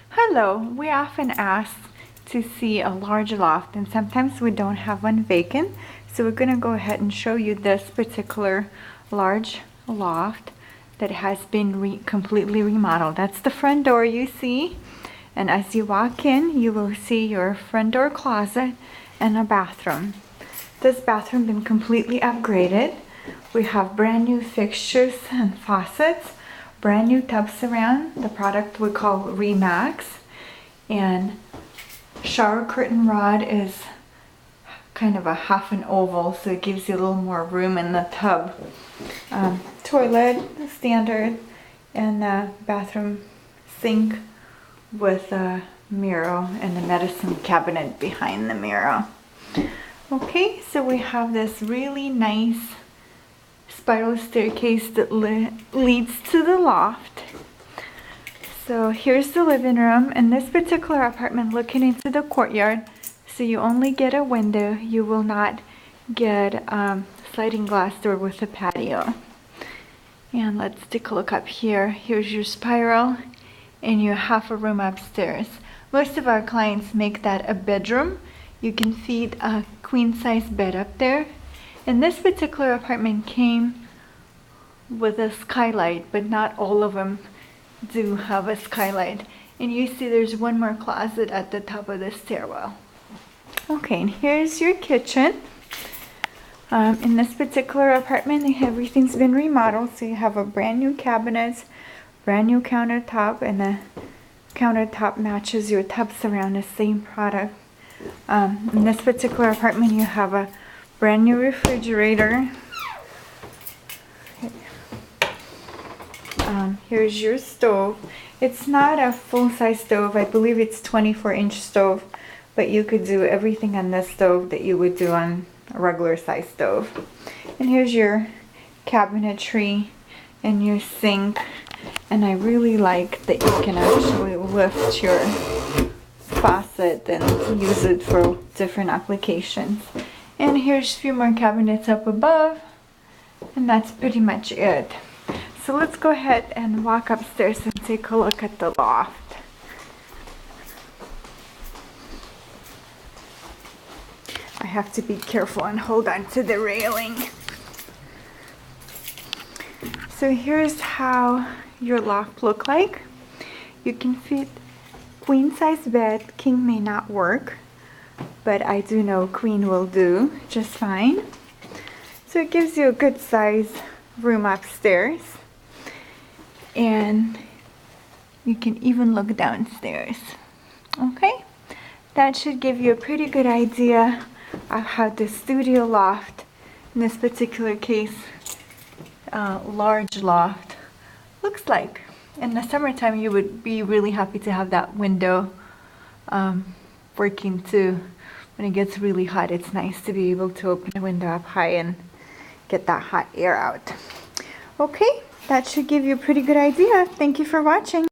Hello, we often ask to see a large loft and sometimes we don't have one vacant. So we're going to go ahead and show you this particular large loft that has been completely remodeled. That's the front door you see. And as you walk in, you will see your front door closet and a bathroom. This bathroom been completely upgraded. We have brand new fixtures and faucets, brand new tub surround, the product we call Remax, and shower curtain rod is kind of a half an oval, so it gives you a little more room in the tub. Toilet, standard, and the bathroom sink with a mirror and a medicine cabinet behind the mirror. Okay, so we have this really nice spiral staircase that leads to the loft. So here's the living room. In this particular apartment, looking into the courtyard, so you only get a window. You will not get sliding glass door with a patio. And let's take a look up here. Here's your spiral and you have a room upstairs. Most of our clients make that a bedroom. You can feed a queen size bed up there. And this particular apartment came with a skylight, but not all of them do have a skylight. And you see there's one more closet at the top of the stairwell. Okay, and here's your kitchen. In this particular apartment, everything's been remodeled, so you have a brand new cabinets, brand new countertop, and the countertop matches your tub surround, the same product. In this particular apartment, you have a brand new refrigerator. Here's your stove. It's not a full-size stove. I believe it's 24-inch stove, but you could do everything on this stove that you would do on a regular size stove. And here's your cabinetry and your sink. And I really like that you can actually lift your faucet and use it for different applications. And here's a few more cabinets up above, and that's pretty much it. So let's go ahead and walk upstairs and take a look at the loft. I have to be careful and hold on to the railing. So here's how your loft look like. You can fit queen size bed. King may not work, but I do know queen will do just fine. So it gives you a good size room upstairs, and you can even look downstairs. Okay, that should give you a pretty good idea of how the studio loft, in this particular case, large loft, looks like. In the summertime, you would be really happy to have that window working too. When it gets really hot, it's nice to be able to open the window up high and get that hot air out. Okay, that should give you a pretty good idea. Thank you for watching.